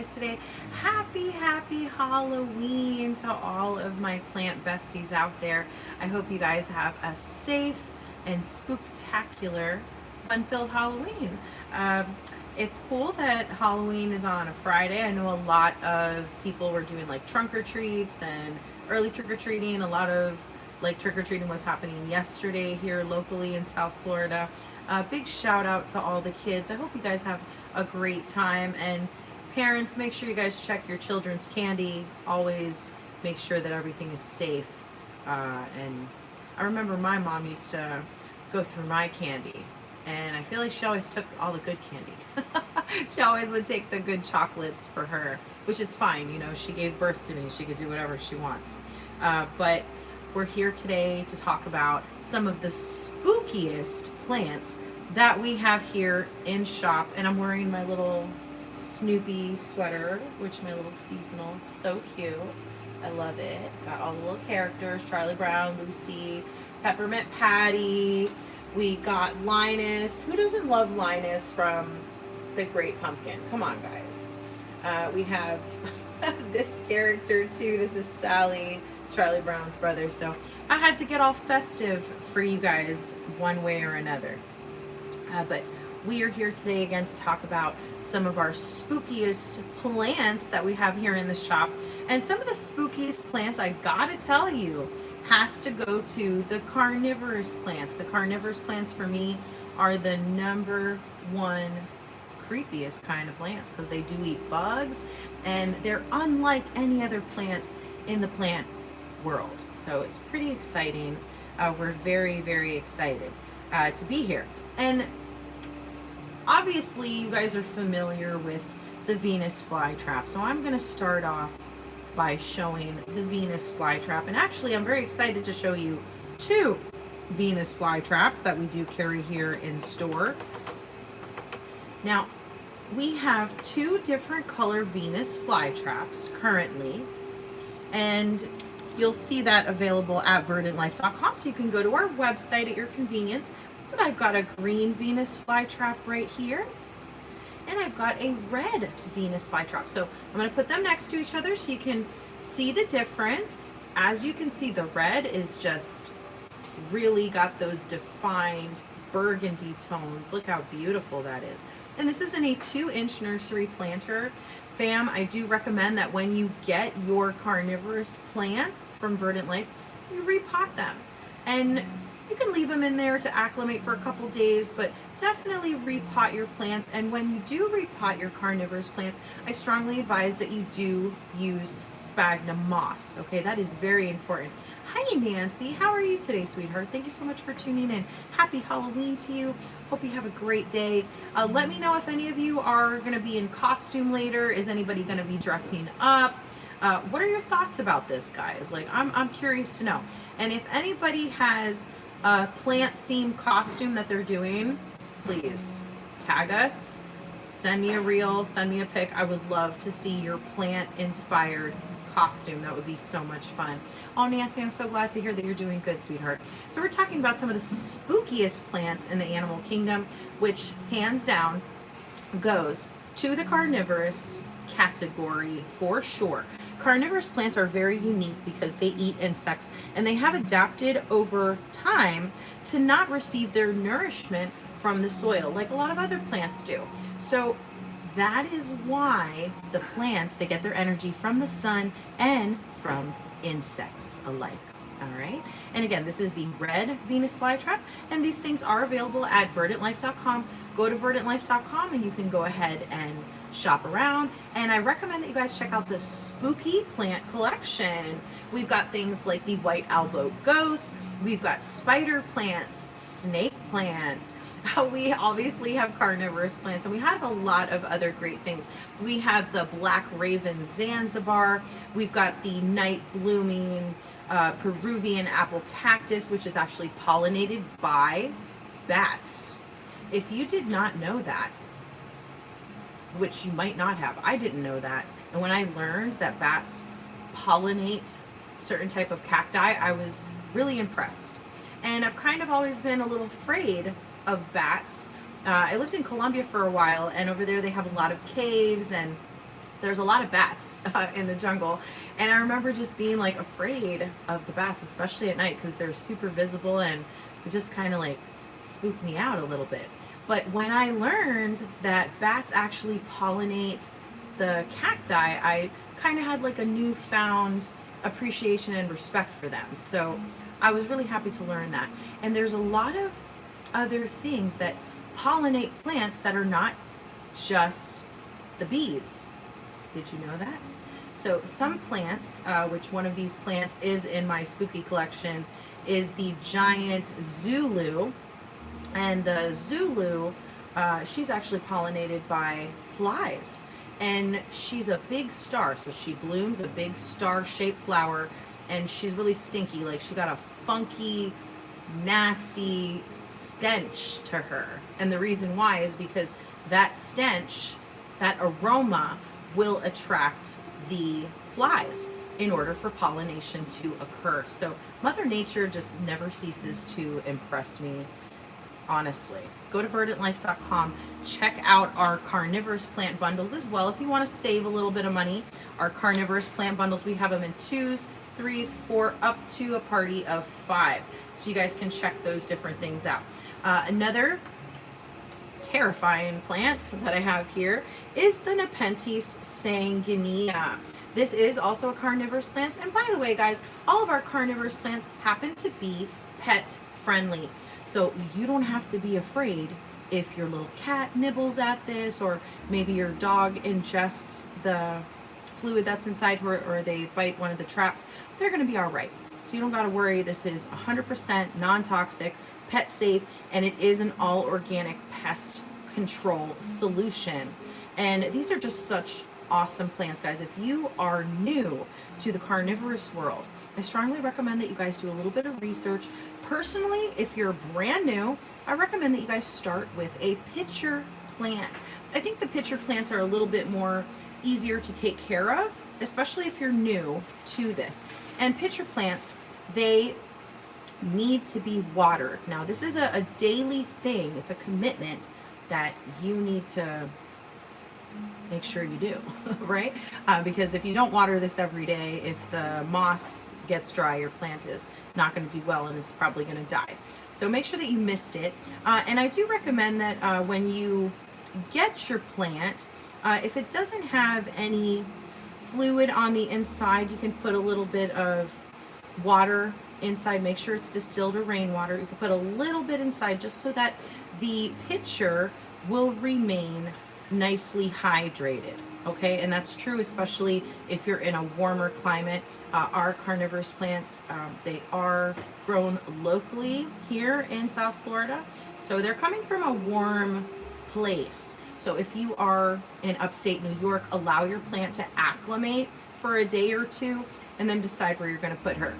guys today. Happy Halloween to all of my plant besties out there. I hope you guys have a safe and spooktacular, fun-filled Halloween. It's cool that Halloween is on a Friday. I know a lot of people were doing like trunk or treats and early trick-or-treating. A lot of like trick-or-treating was happening yesterday here locally in South Florida. Big shout out to all the kids. I hope you guys have a great time, and parents, make sure you guys check your children's candy. Always make sure that everything is safe. And I remember my mom used to go through my candy, and I feel like she always took all the good candy. She always would take the good chocolates for her, which is fine. You know, she gave birth to me. She could do whatever she wants. But we're here today to talk about some of the spookiest plants that we have here in shop. And I'm wearing my little Snoopy sweater, which my little seasonal. It's so cute. I love it. Got all the little characters: Charlie Brown, Lucy, Peppermint Patty. We got Linus. Who doesn't love Linus from The Great Pumpkin? Come on, guys. We have this character too. This is Sally, Charlie Brown's brother. So I had to get all festive for you guys one way or another. But we are here today again to talk about some of our spookiest plants that we have here in the shop. And some of the spookiest plants, I gotta tell you, has to go to the carnivorous plants. The carnivorous plants for me are the number one creepiest kind of plants, because they do eat bugs and they're unlike any other plants in the plant world. So it's pretty exciting. We're very excited to be here. And obviously you guys are familiar with the Venus flytrap, so I'm going to start off by showing the Venus flytrap. And actually I'm very excited to show you two Venus flytraps that we do carry here in store. Now we have two different color Venus flytraps currently, and you'll see that available at verdantlyfe.com, so you can go to our website at your convenience. But I've got a green Venus flytrap right here, and I've got a red Venus flytrap. So I'm going to put them next to each other so you can see the difference. As you can see, the red is just really got those defined burgundy tones. Look how beautiful that is. And this is in a 2-inch nursery planter. Fam, I do recommend that when you get your carnivorous plants from Verdant Lyfe, you repot them. And you can leave them in there to acclimate for a couple days, but definitely repot your plants. And when you do repot your carnivorous plants, I strongly advise that you do use sphagnum moss. Okay, that is very important. Hi Nancy, how are you today, sweetheart? Thank you so much for tuning in. Happy Halloween to you. Hope you have a great day. Let me know if any of you are going to be in costume later. Is anybody going to be dressing up? What are your thoughts about this, guys? Like, I'm curious to know. And if anybody has a plant themed costume that they're doing, please tag us, send me a reel, send me a pic. I would love to see your plant inspired costume. That would be so much fun. Oh, Nancy, I'm so glad to hear that you're doing good, sweetheart. So we're talking about some of the spookiest plants in the animal kingdom, which hands down goes to the carnivorous category for sure. Carnivorous plants are very unique because they eat insects, and they have adapted over time to not receive their nourishment from the soil like a lot of other plants do. So that is why the plants, they get their energy from the sun and from insects alike. All right. And again, this is the red Venus flytrap, and these things are available at verdantlyfe.com. Go to verdantlyfe.com and you can go ahead and shop around. And I recommend that you guys check out the spooky plant collection. We've got things like the white elbow ghost. We've got spider plants, snake plants. We obviously have carnivorous plants, and we have a lot of other great things. We have the black raven Zanzibar. We've got the night blooming Peruvian apple cactus, which is actually pollinated by bats. If you did not know that, which you might not have, I didn't know that. And when I learned that bats pollinate certain type of cacti, I was really impressed. And I've kind of always been a little afraid of bats. I lived in Colombia for a while, and over there they have a lot of caves, and there's a lot of bats in the jungle, and I remember just being like afraid of the bats, especially at night, because they're super visible and they just kind of like spook me out a little bit. But when I learned that bats actually pollinate the cacti, I kind of had like a newfound appreciation and respect for them. So I was really happy to learn that. And there's a lot of other things that pollinate plants that are not just the bees. Did you know that? So some plants, which one of these plants is in my spooky collection, is the giant Zulu. And the Zulu, she's actually pollinated by flies. And she's a big star, so she blooms a big star-shaped flower, and she's really stinky. Like, she got a funky, nasty stench to her. And the reason why is because that stench, that aroma, will attract the flies in order for pollination to occur. So Mother Nature just never ceases to impress me, honestly. Go to verdantlyfe.com, check out our carnivorous plant bundles as well if you want to save a little bit of money. Our carnivorous plant bundles, we have them in 2s, 3s, 4, up to a party of 5. So you guys can check those different things out. Another terrifying plant that I have here is the Nepenthes sanguinea. This is also a carnivorous plant, and by the way, guys, all of our carnivorous plants happen to be pet friendly, so you don't have to be afraid if your little cat nibbles at this, or maybe your dog ingests the fluid that's inside her, or they bite one of the traps. They're going to be all right, so you don't got to worry. This is 100% non-toxic, pet safe, and it is an all organic pest control solution. And these are just such awesome plants, guys. If you are new to the carnivorous world, I strongly recommend that you guys do a little bit of research. Personally, if you're brand new, I recommend that you guys start with a pitcher plant. I think the pitcher plants are a little bit more easier to take care of, especially if you're new to this. And pitcher plants, they need to be watered. Now, this is a daily thing. It's a commitment that you need to make sure you do, right? Because if you don't water this every day, if the moss gets dry, your plant is not going to do well and it's probably going to die. So make sure that you missed it. And I do recommend that when you get your plant, if it doesn't have any fluid on the inside, you can put a little bit of water inside. Make sure it's distilled or rainwater. You can put a little bit inside just so that the pitcher will remain nicely hydrated. Okay, and that's true especially if you're in a warmer climate. Our carnivorous plants, they are grown locally here in South Florida, so they're coming from a warm place. So if you are in upstate New York, allow your plant to acclimate for a day or two and then decide where you're going to put her.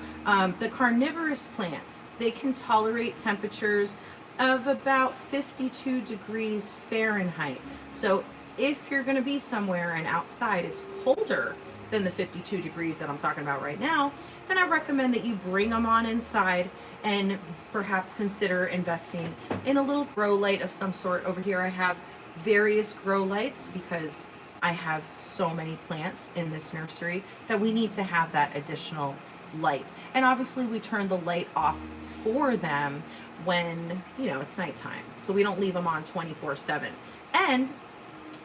The carnivorous plants, they can tolerate temperatures of about 52 degrees Fahrenheit. So if you're going to be somewhere and outside it's colder than the 52 degrees that I'm talking about right now, then I recommend that you bring them on inside and perhaps consider investing in a little grow light of some sort. Over here I have various grow lights because I have so many plants in this nursery that we need to have that additional light. And obviously we turn the light off for them when, you know, it's nighttime. So we don't leave them on 24/7. And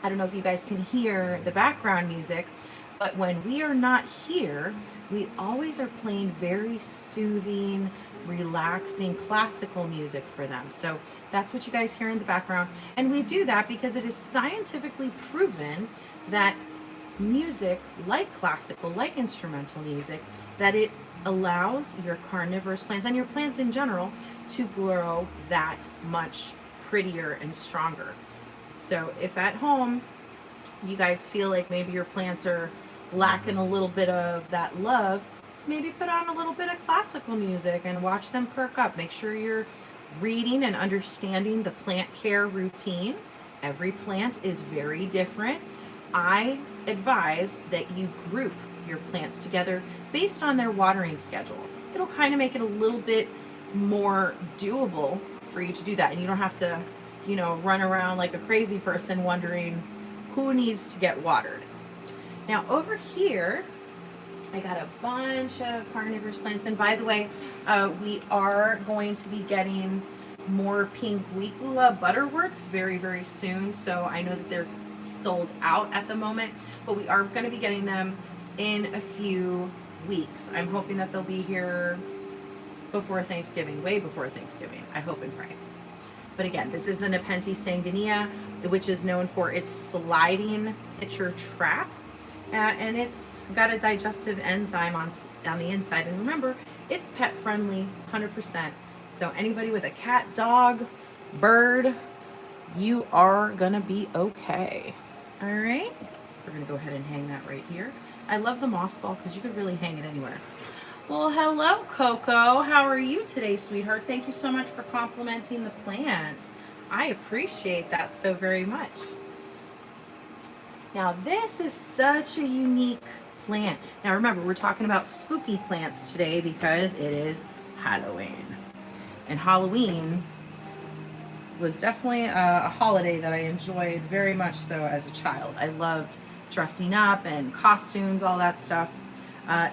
I don't know if you guys can hear the background music, but when we are not here, we always are playing very soothing, relaxing classical music for them. So that's what you guys hear in the background. And we do that because it is scientifically proven that music, like classical, like instrumental music, that it allows your carnivorous plants and your plants in general to grow that much prettier and stronger. So if at home you guys feel like maybe your plants are lacking a little bit of that love, maybe put on a little bit of classical music and watch them perk up. Make sure you're reading and understanding the plant care routine. Every plant is very different. I advise that you group your plants together based on their watering schedule. It'll kind of make it a little bit more doable for you to do that, and you don't have to, you know, run around like a crazy person wondering who needs to get watered. Now over here, I got a bunch of carnivorous plants. And by the way, we are going to be getting more pink Weekula butterworts very, very soon. So I know that they're sold out at the moment, but we are going to be getting them in a few weeks. I'm hoping that they'll be here before Thanksgiving, way before Thanksgiving. I hope and pray. But again, this is the Nepenthe sanguinea, which is known for its sliding pitcher trap. And it's got a digestive enzyme on the inside. And remember, it's pet friendly, 100%. So anybody with a cat, dog, bird, you are gonna be okay. All right, we're gonna go ahead and hang that right here. I love the moss ball because you could really hang it anywhere. Well, hello, Coco. How are you today, sweetheart? Thank you so much for complimenting the plants. I appreciate that so very much. Now, this is such a unique plant. Now, remember, we're talking about spooky plants today because it is Halloween. And Halloween was definitely a holiday that I enjoyed very much so as a child. I loved dressing up and costumes, all that stuff.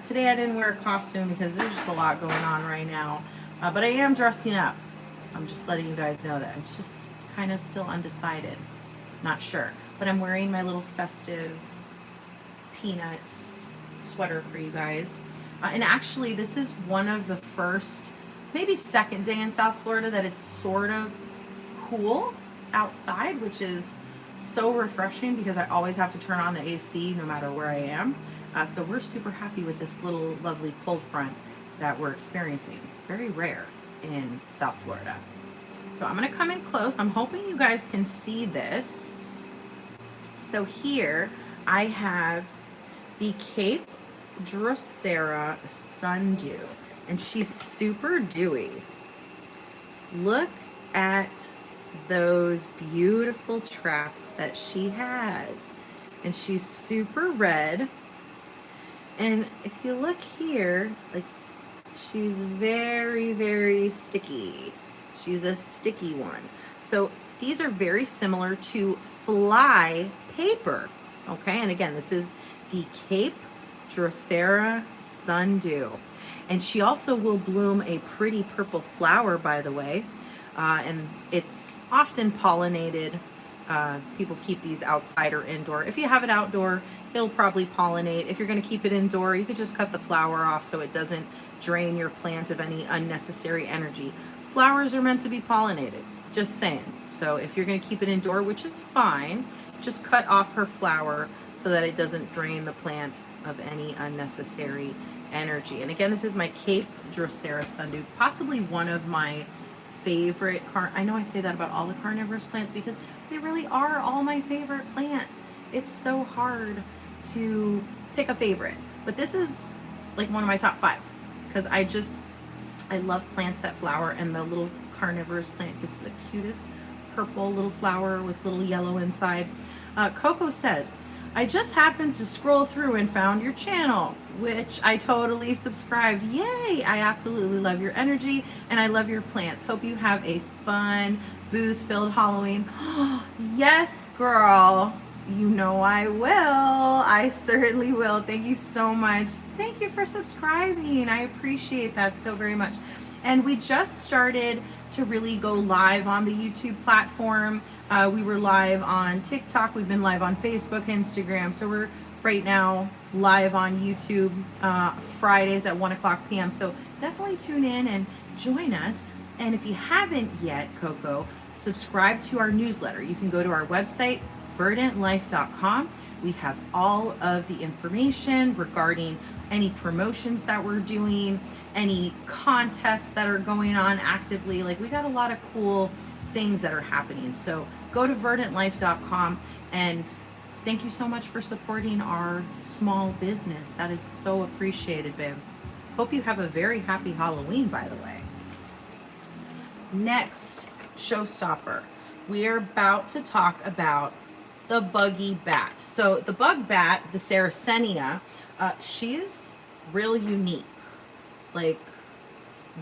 Today I didn't wear a costume because there's just a lot going on right now. But I am dressing up. I'm just letting you guys know that. I'm just kind of still undecided. Not sure. But I'm wearing my little festive Peanuts sweater for you guys. And actually, this is one of the first, maybe second day in South Florida that it's sort of cool outside, which is so refreshing because I always have to turn on the AC no matter where I am. So we're super happy with this little lovely cold front that we're experiencing. Very rare in South Florida. So I'm going to come in close. I'm hoping you guys can see this. So here I have the Cape Drosera Sundew, and she's super dewy. Look at those beautiful traps that she has. And she's super red. And if you look here, like, she's very, very sticky. She's a sticky one. So these are very similar to fly paper. Okay, and again, this is the Cape Drosera Sundew. And she also will bloom a pretty purple flower, by the way. And it's often pollinated. People keep these outside or indoor. If you have it outdoor, it'll probably pollinate. If you're going to keep it indoor, you could just cut the flower off so it doesn't drain your plant of any unnecessary energy. Flowers are meant to be pollinated, just saying. So if you're going to keep it indoor, which is fine, just cut off her flower so that it doesn't drain the plant of any unnecessary energy. And again, this is my Cape Drosera Sundew, possibly one of my favorite I know I say that about all the carnivorous plants because they really are all my favorite plants. It's so hard to pick a favorite, but this is like one of my top 5 because I love plants that flower, and the little carnivorous plant gives the cutest purple little flower with little yellow inside. Coco says, I just happened to scroll through and found your channel, which I totally subscribed. Yay! I absolutely love your energy and I love your plants. Hope you have a fun, booze-filled Halloween. Yes, girl. You know I will. I certainly will. Thank you so much. Thank you for subscribing. I appreciate that so very much. And we just started to really go live on the YouTube platform. We were live on TikTok. We've been live on Facebook, Instagram. So we're right now live on YouTube Fridays at 1:00 p.m. So definitely tune in and join us. And if you haven't yet, Coco, subscribe to our newsletter. You can go to our website, verdantlyfe.com. We have all of the information regarding any promotions that we're doing, any contests that are going on actively. Like, we got a lot of cool things that are happening. So go to verdantlyfe.com, and thank you so much for supporting our small business. That is so appreciated, babe. Hope you have a very happy Halloween, by the way. Next showstopper, we are about to talk about the buggy bat. So the bug bat, the Sarracenia, she is real unique. Like,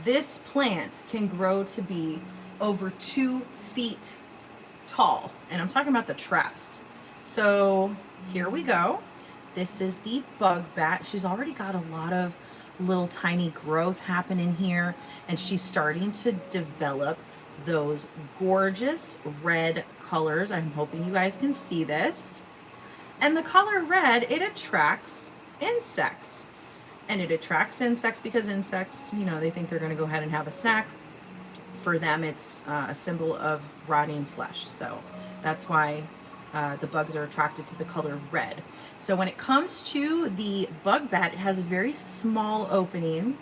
this plant can grow to be over 2 feet tall, and I'm talking about the traps. So here we go. This is the bug bat. She's already got a lot of little tiny growth happening here, and she's starting to develop those gorgeous red colors. I'm hoping you guys can see this. And the color red, it attracts insects. And it attracts insects because insects, you know, they think they're going to go ahead and have a snack. For them, it's a symbol of rotting flesh. So that's why the bugs are attracted to the color red. So when it comes to the bug bat, it has a very small opening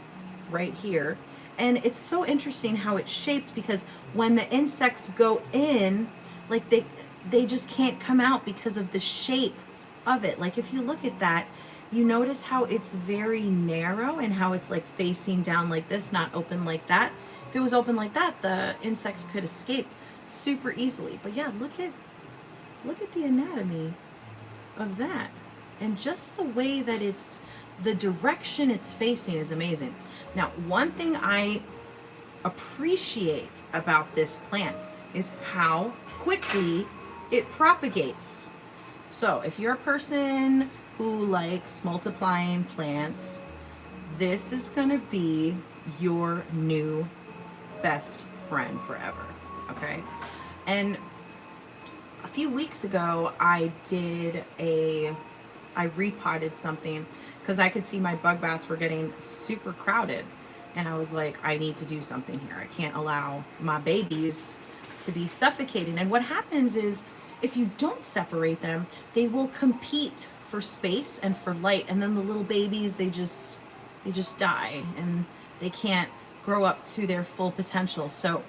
right here. And it's so interesting how it's shaped, because when the insects go in, like they just can't come out because of the shape of it. Like if you look at that, you notice how it's very narrow and how it's like facing down like this, not open like that. If it was open like that, the insects could escape super easily. But yeah, look at the anatomy of that. And just the way that the direction it's facing is amazing. Now, one thing I appreciate about this plant is how quickly it propagates. So if you're a person who likes multiplying plants, this is going to be your new best friend forever. Okay. And a few weeks ago, I repotted something because I could see my bug bats were getting super crowded. And I was like, I need to do something here. I can't allow my babies to be suffocating. And what happens is, if you don't separate them, they will compete for space and for light. And then the little babies, they just die and they can't grow up to their full potential. So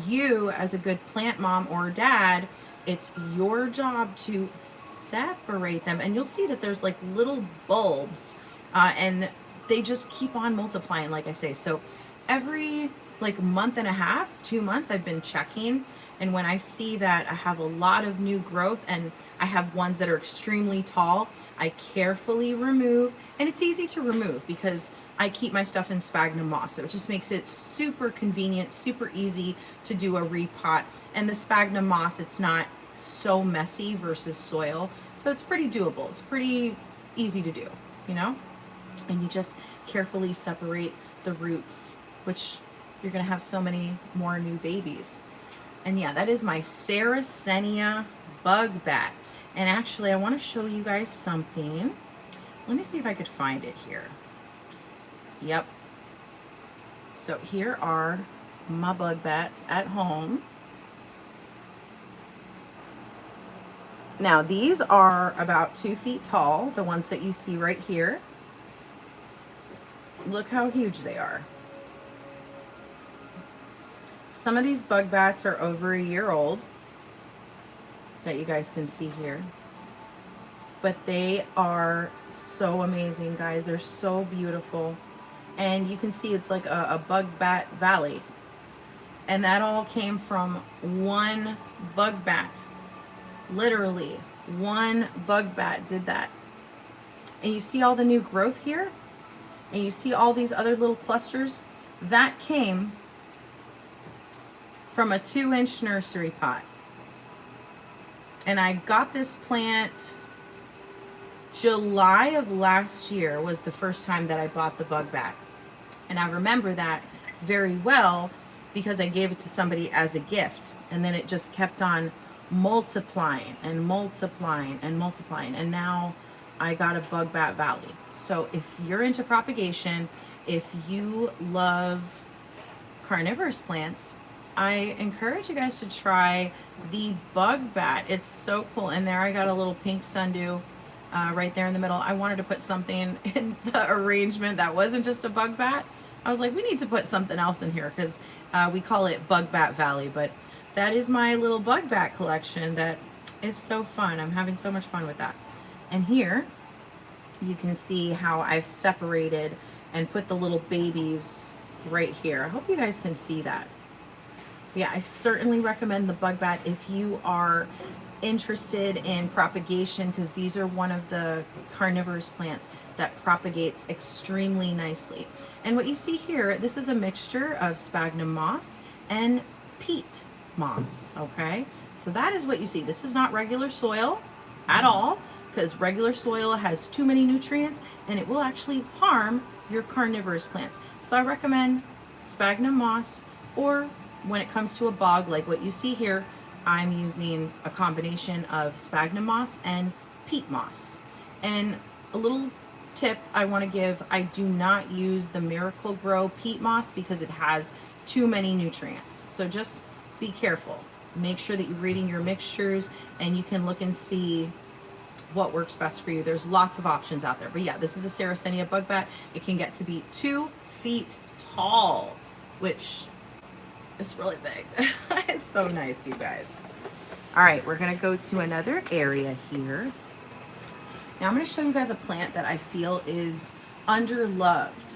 you, as a good plant mom or dad, it's your job to separate them. And you'll see that there's like little bulbs and they just keep on multiplying, like I say. So every like month and a half, 2 months, I've been checking. And when I see that I have a lot of new growth and I have ones that are extremely tall, I carefully remove. And it's easy to remove because I keep my stuff in sphagnum moss. So it just makes it super convenient, super easy to do a repot. And the sphagnum moss, it's not so messy versus soil. So it's pretty doable. It's pretty easy to do, you know? And you just carefully separate the roots, which you're going to have so many more new babies. And yeah, that is my Sarracenia bug bat. And actually, I want to show you guys something. Let me see if I could find it here. Yep. So here are my bug bats at home. Now, these are about 2 feet tall, the ones that you see right here. Look how huge they are. Some of these bug bats are over a year old, that you guys can see here. But they are so amazing, guys. They're so beautiful. And you can see it's like a bug bat valley. And that all came from one bug bat. Literally, one bug bat did that. And you see all the new growth here? And you see all these other little clusters? That came from a 2-inch nursery pot. And I got this plant July of last year was the first time that I bought the bug bat. And I remember that very well because I gave it to somebody as a gift. And then it just kept on multiplying and multiplying and multiplying. And now I got a bug bat valley. So if you're into propagation, if you love carnivorous plants, I encourage you guys to try the bug bat. It's so cool. And there I got a little pink sundew right there in the middle. I wanted to put something in the arrangement that wasn't just a bug bat. I was like, we need to put something else in here because we call it Bug Bat Valley. But that is my little bug bat collection that is so fun. I'm having so much fun with that. And here you can see how I've separated and put the little babies right here. I hope you guys can see that. Yeah, I certainly recommend the bug bat if you are interested in propagation, because these are one of the carnivorous plants that propagates extremely nicely. And what you see here, this is a mixture of sphagnum moss and peat moss, okay? So that is what you see. This is not regular soil at all. because regular soil has too many nutrients and it will actually harm your carnivorous plants. So I recommend sphagnum moss, or when it comes to a bog like what you see here, I'm using a combination of sphagnum moss and peat moss. And a little tip I want to give, I do not use the Miracle Grow peat moss because it has too many nutrients. So just be careful. Make sure that you're reading your mixtures and you can look and see what works best for you. There's lots of options out there. But yeah, this is a Sarracenia bug bat. It can get to be 2 feet tall, which is really big. It's so nice, you guys. All right, we're gonna go to another area here. Now I'm gonna show you guys a plant that I feel is underloved.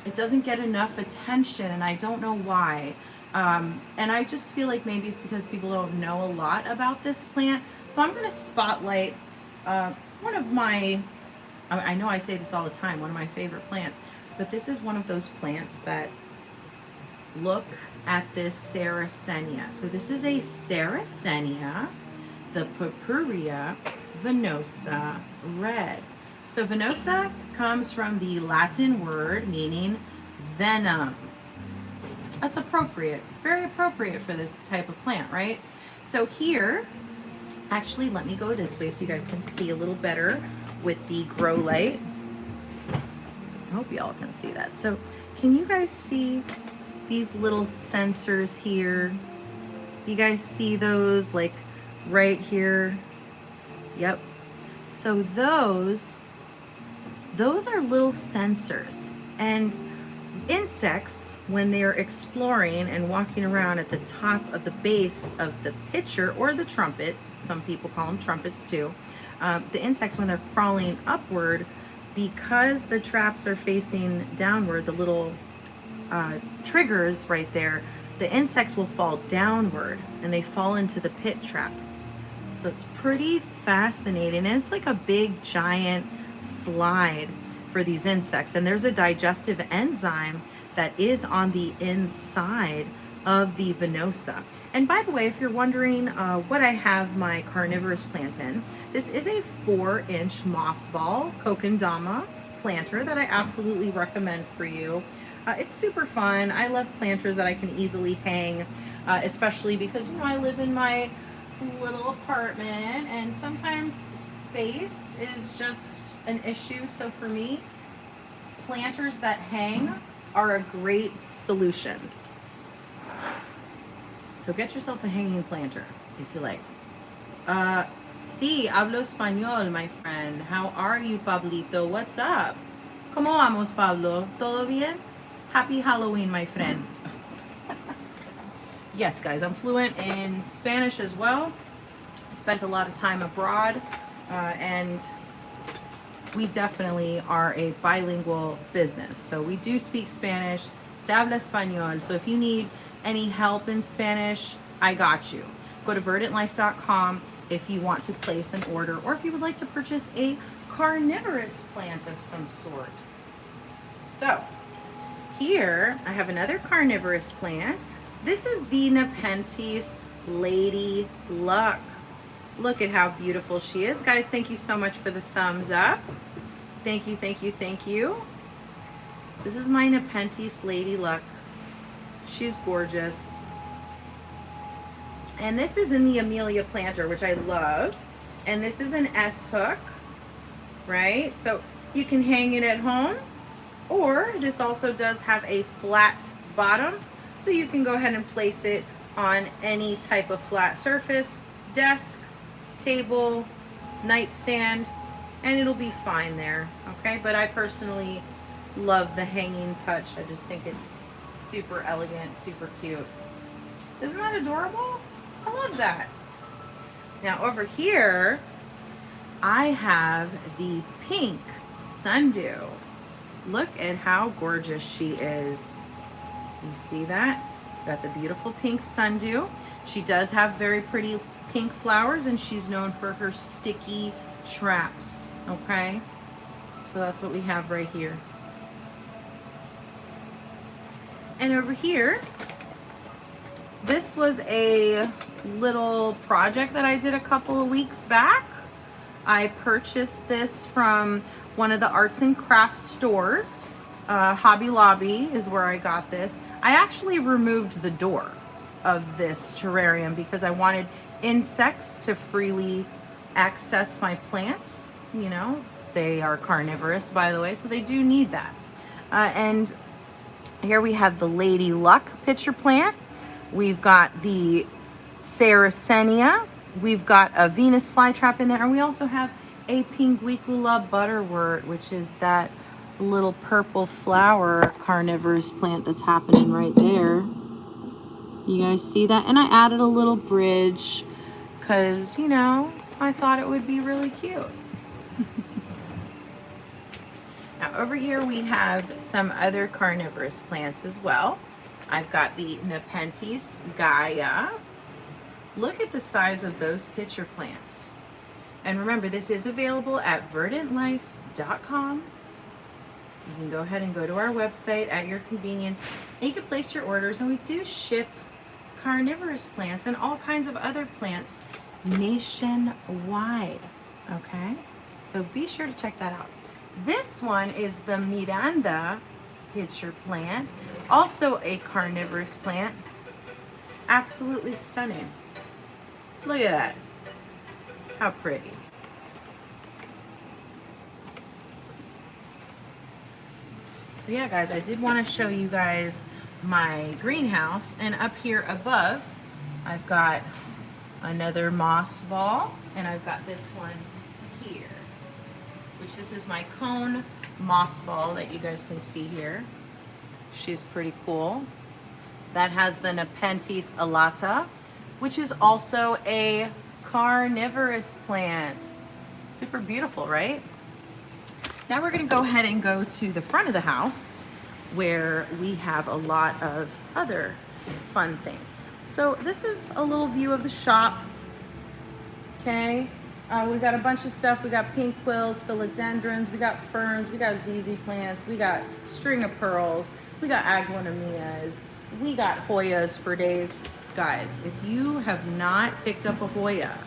It doesn't get enough attention and I don't know why. And I just feel like maybe it's because people don't know a lot about this plant. So I'm going to spotlight one of my, I know I say this all the time, one of my favorite plants, but this is one of those plants that, look at this Sarracenia. So this is a Sarracenia, the Purpurea venosa red. So venosa comes from the Latin word meaning venom. That's appropriate, very appropriate for this type of plant, right? So here, actually, let me go this way so you guys can see a little better with the grow light. I hope y'all can see that. So can you guys see these little sensors here? You guys see those like right here? Yep. So those are little sensors, and insects, when they're exploring and walking around at the top of the base of the pitcher or the trumpet, some people call them trumpets too, the insects, when they're crawling upward, because the traps are facing downward, the little triggers right there, the insects will fall downward and they fall into the pit trap. So it's pretty fascinating, and it's like a big giant slide for these insects. And there's a digestive enzyme that is on the inside of the venosa. And by the way, if you're wondering what I have my carnivorous plant in, this is a 4-inch moss ball Cocodama planter that I absolutely recommend for you. It's super fun. I love planters that I can easily hang, especially because, you know, I live in my little apartment and sometimes space is just an issue. So for me, planters that hang are a great solution. So get yourself a hanging planter if you like. Sí, hablo español, my friend. How are you, Pablito? What's up? ¿Cómo vamos, Pablo? ¿Todo bien? Happy Halloween, my friend. Yes, guys, I'm fluent in Spanish as well. I spent a lot of time abroad, and we definitely are a bilingual business. So we do speak Spanish. Se habla español. So if you need any help in Spanish, I got you. Go to verdantlyfe.com if you want to place an order, or if you would like to purchase a carnivorous plant of some sort. So here I have another carnivorous plant. This is the Nepenthes Lady Luck. Look at how beautiful she is. Guys, thank you so much for the thumbs up. Thank you, thank you, thank you. This is my Nepenthes Lady Luck. She's gorgeous. And this is in the Amelia planter, which I love. And this is an S hook, right? So you can hang it at home, or this also does have a flat bottom. So you can go ahead and place it on any type of flat surface, desk, table, nightstand, and it'll be fine there, okay? But I personally love the hanging touch. I just think it's super elegant, super cute. Isn't that adorable? I love that. Now over here, I have the pink sundew. Look at how gorgeous she is. You see that? Got the beautiful pink sundew. She does have very pretty pink flowers, and she's known for her sticky traps, okay? So that's what we have right here. And over here, this was a little project that I did a couple of weeks back. I purchased this from one of the arts and crafts stores. Hobby Lobby is where I got this. I actually removed the door of this terrarium because I wanted insects to freely access my plants. You know, they are carnivorous, by the way, so they do need that. And here we have the Lady Luck pitcher plant. We've got the Sarracenia. We've got a Venus flytrap in there, and we also have a Pinguicula butterwort, which is that little purple flower carnivorous plant that's happening right there. You guys see that? And I added a little bridge because, you know, I thought it would be really cute. Now over here we have some other carnivorous plants as well. I've got the Nepenthes Gaia. Look at the size of those pitcher plants. And remember, this is available at verdantlyfe.com. You can go ahead and go to our website at your convenience, and you can place your orders, and we do ship carnivorous plants and all kinds of other plants nationwide. Okay, so be sure to check that out. This one is the Miranda pitcher plant, also a carnivorous plant. Absolutely stunning. Look at that. How pretty. So yeah, guys, I did want to show you guys my greenhouse, and up here above I've got another moss ball, and I've got this one here, which this is my cone moss ball that you guys can see here. She's pretty cool. That has the Nepenthes alata, which is also a carnivorous plant. Super beautiful, right? Now we're gonna go ahead and go to the front of the house where we have a lot of other fun things. So this is a little view of the shop, okay? We got a bunch of stuff. We got pink quills, philodendrons, we got ferns, we got ZZ plants, we got string of pearls, we got aglaonomias, we got Hoyas for days. Guys, if you have not picked up a Hoya,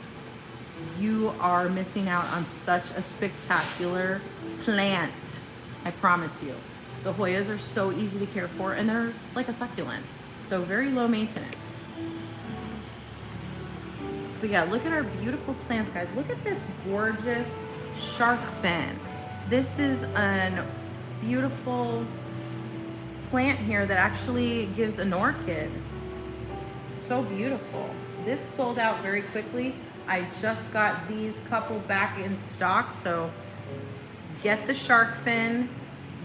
you are missing out on such a spectacular plant. I promise you. The Hoyas are so easy to care for, and they're like a succulent, so very low maintenance. But yeah, look at our beautiful plants, guys. Look at this gorgeous shark fin. This is a beautiful plant here that actually gives an orchid. So beautiful. This sold out very quickly. I just got these couple back in stock, so get the shark fin.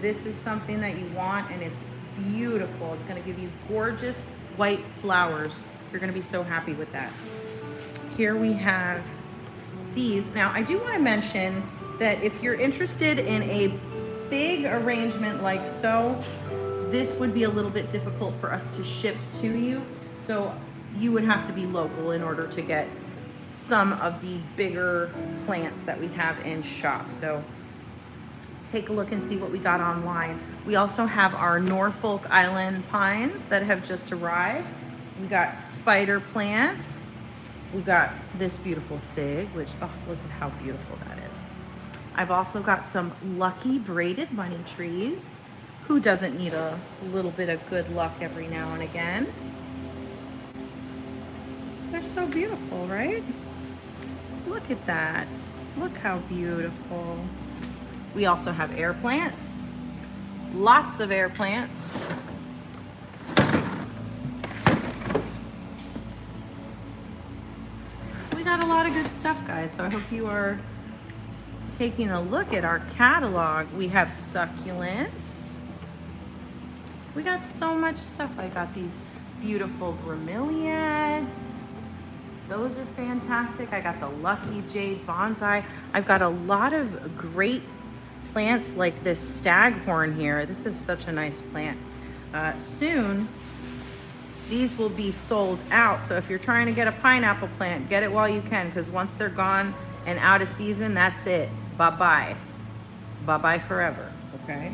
This is something that you want, and it's beautiful. It's gonna give you gorgeous white flowers. You're gonna be so happy with that. Here we have these. Now, I do wanna mention that if you're interested in a big arrangement like so, this would be a little bit difficult for us to ship to you. So you would have to be local in order to get some of the bigger plants that we have in shop. So take a look and see what we got online. We also have our Norfolk Island pines that have just arrived. We got spider plants. We got this beautiful fig, which, oh, look at how beautiful that is. I've also got some lucky braided money trees. Who doesn't need a little bit of good luck every now and again? They're so beautiful, right? Look at that. Look how beautiful. We also have air plants. Lots of air plants. We got a lot of good stuff, guys, so I hope you are taking a look at our catalog. We have succulents. We got so much stuff. I got these beautiful bromeliads. Those are fantastic. I got the Lucky Jade Bonsai. I've got a lot of great plants like this staghorn here. This is such a nice plant. Soon, these will be sold out. So if you're trying to get a pineapple plant, get it while you can, because once they're gone and out of season, that's it. Bye-bye. Bye-bye forever, okay?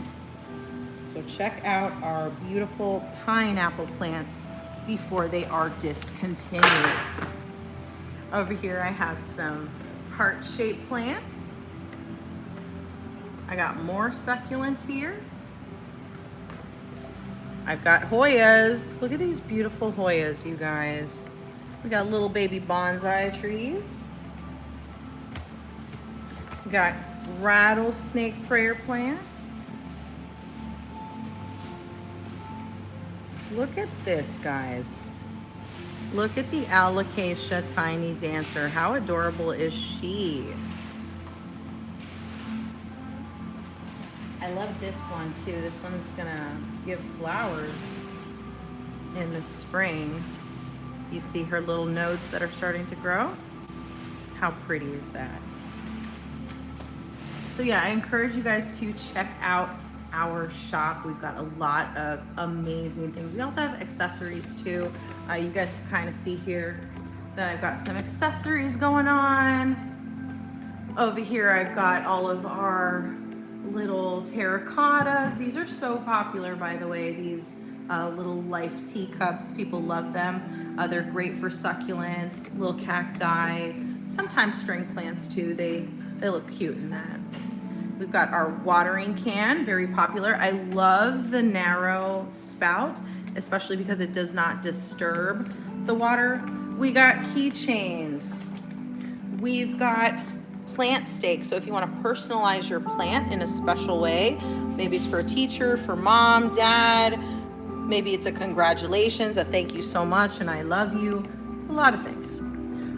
So check out our beautiful pineapple plants before they are discontinued. Over here I have some heart-shaped plants. I got more succulents here. I've got Hoyas. Look at these beautiful Hoyas, you guys. We got little baby bonsai trees. We got rattlesnake prayer plant. Look at this, guys. Look at the alocasia tiny dancer. How adorable is she? I love this one too. This one's gonna give flowers in the spring. You see her little nodes that are starting to grow? How pretty is that? So yeah, I encourage you guys to check out our shop. We've got a lot of amazing things. We also have accessories too. You guys can kind of see here that I've got some accessories going on. Over here I've got all of our little terracottas. These are so popular, by the way, these little Life teacups. People love them. They're great for succulents, little cacti, sometimes string plants too. They look cute in that. We've got our watering can, very popular. I love the narrow spout, especially because it does not disturb the water. We got keychains. We've got plant stakes. So if you want to personalize your plant in a special way, maybe it's for a teacher, for mom, dad, maybe it's a congratulations, a thank you so much, and I love you, a lot of things.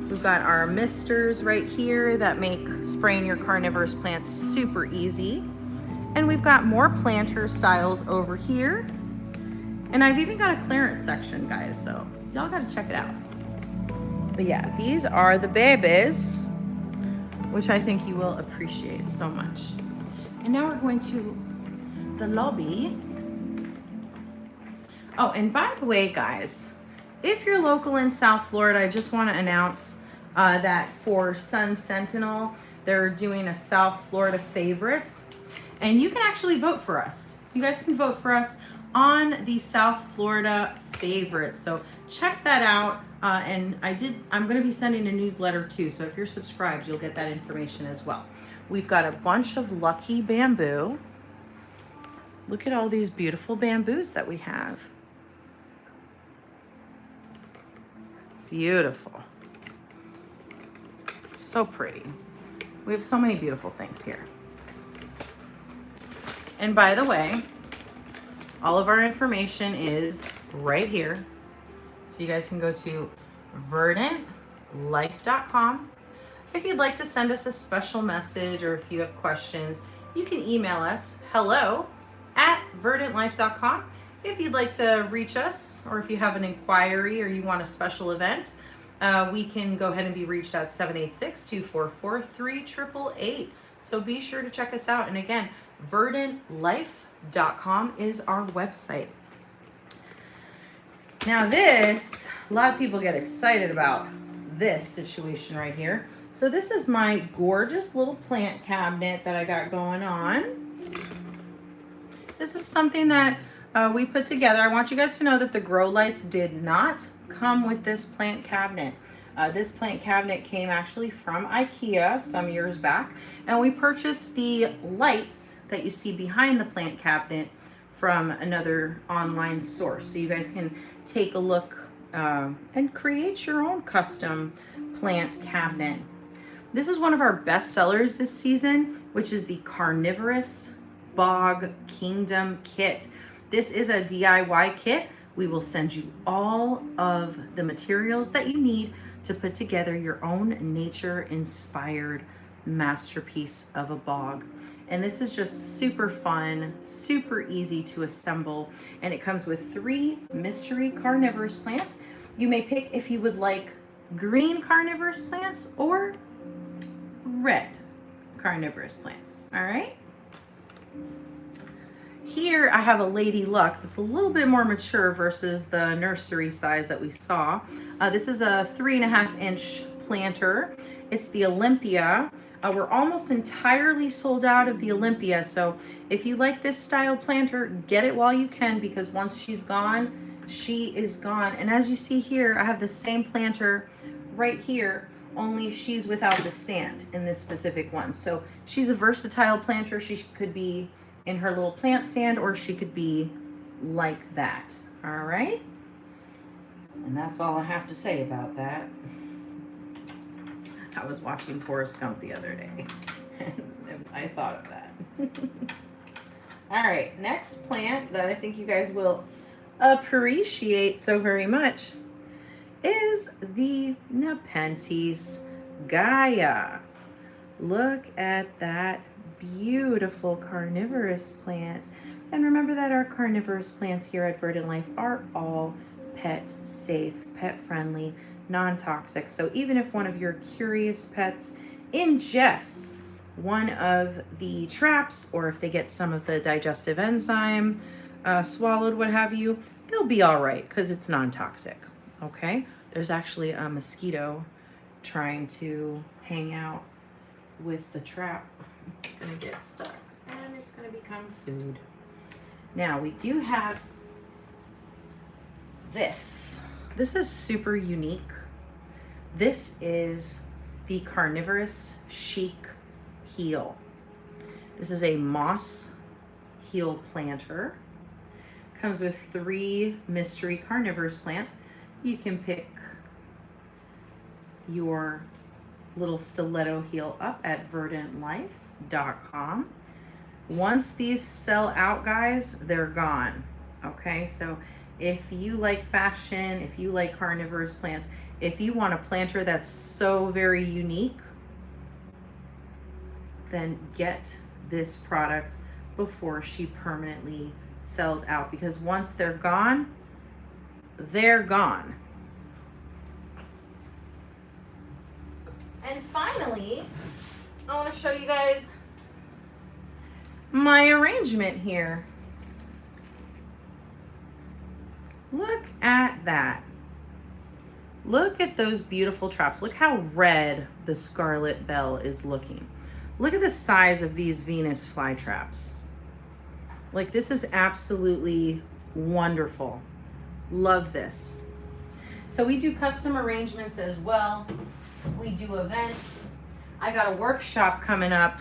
We've got our misters right here that make spraying your carnivorous plants super easy. And we've got more planter styles over here. And I've even got a clearance section, guys, so y'all gotta check it out. But yeah, these are the babies, which I think you will appreciate so much. And now we're going to the lobby. Oh, and by the way, guys, if you're local in South Florida, I just want to announce that for Sun Sentinel, they're doing a South Florida favorites, and you can actually vote for us. You guys can vote for us on the South Florida favorites. So check that out. And I'm going to be sending a newsletter too. So if you're subscribed, you'll get that information as well. We've got a bunch of lucky bamboo. Look at all these beautiful bamboos that we have. Beautiful. So pretty. We have so many beautiful things here. And by the way, all of our information is right here. So you guys can go to verdantlyfe.com. If you'd like to send us a special message or if you have questions, you can email us hello@verdantlyfe.com. If you'd like to reach us, or if you have an inquiry or you want a special event, we can go ahead and be reached at 786-244-3888. So be sure to check us out. And again, verdantlyfe.com is our website. Now this, a lot of people get excited about this situation right here. So this is my gorgeous little plant cabinet that I got going on. This is something that we put together. I want you guys to know that the grow lights did not come with this plant cabinet. This plant cabinet came actually from IKEA some years back, and we purchased the lights that you see behind the plant cabinet from another online source. So you guys can take a look and create your own custom plant cabinet. This is one of our best sellers this season, which is the Carnivorous Bog Kingdom Kit. This is a DIY kit. We will send you all of the materials that you need to put together your own nature-inspired masterpiece of a bog. And this is just super fun, super easy to assemble. And it comes with 3 mystery carnivorous plants. You may pick if you would like green carnivorous plants or red carnivorous plants, all right? Here I have a Lady Luck that's a little bit more mature versus the nursery size that we saw. This is a 3.5-inch planter. It's the Olympia. We're almost entirely sold out of the Olympia, so if you like this style planter, get it while you can, because once she's gone, she is gone. And as you see here, I have the same planter right here only she's without the stand in this specific one. So she's a versatile planter. She could be in her little plant stand, or she could be like that. All right. And that's all I have to say about that. I was watching Forrest Gump the other day and I thought of that. All right, next plant that I think you guys will appreciate so very much is the Nepenthes Gaia. Look at that beautiful carnivorous plant. And remember that our carnivorous plants here at Verdant Lyfe are all pet safe, pet friendly, non-toxic. So even if one of your curious pets ingests one of the traps, or if they get some of the digestive enzyme swallowed, what have you, they'll be all right because it's non-toxic. Okay, there's actually a mosquito trying to hang out with the trap. It's gonna get stuck and it's gonna become food. Now we do have this. This is super unique. This is the carnivorous chic heel. This is a moss heel planter. Comes with 3 mystery carnivorous plants. You can pick your little stiletto heel up at verdantlyfe.com. Once these sell out, guys, they're gone. Okay, so if you like fashion, if you like carnivorous plants, if you want a planter that's so very unique, then get this product before she permanently sells out, because once they're gone, they're gone. And finally, I want to show you guys my arrangement here. Look at that. Look at those beautiful traps. Look how red the scarlet bell is looking. Look at the size of these Venus flytraps. Like, this is absolutely wonderful. Love this. So we do custom arrangements as well. We do events. I got a workshop coming up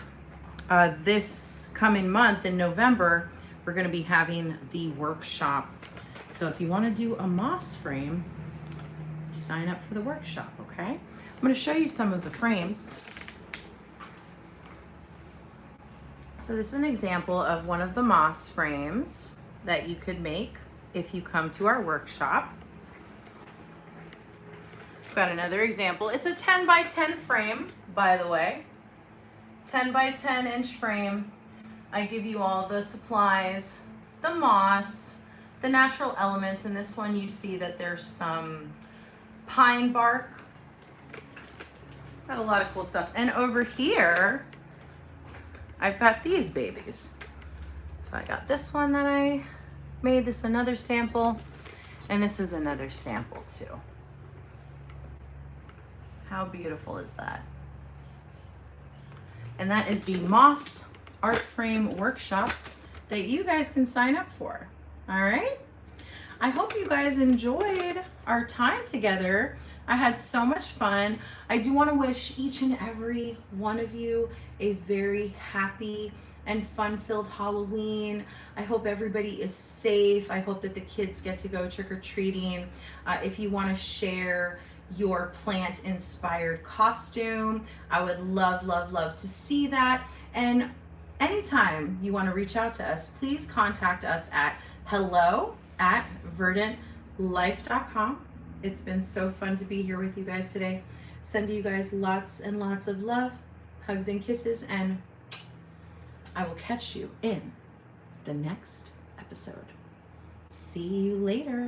this coming month in November. We're going to be having the workshop. So if you want to do a moss frame, sign up for the workshop, okay? I'm going to show you some of the frames. So this is an example of one of the moss frames that you could make if you come to our workshop. I've got another example. It's a 10 by 10 frame, by the way. 10 by 10 inch frame. I give you all the supplies, the moss, the natural elements. In this one, you see that there's some pine bark. Got a lot of cool stuff. And over here, I've got these babies. So I got this one that I made. This another sample, and this is another sample too. How beautiful is that? And that is the Moss Art Frame Workshop that you guys can sign up for. All right? I hope you guys enjoyed our time together. I had so much fun. I do want to wish each and every one of you a very happy and fun-filled Halloween. I hope everybody is safe. I hope that the kids get to go trick-or-treating. If you want to share your plant-inspired costume, I would love, love, love to see that. And anytime you want to reach out to us, please contact us at hello@verdantlyfe.com. It's been so fun to be here with you guys today. Sending you guys lots and lots of love, hugs and kisses, and I will catch you in the next episode. See you later.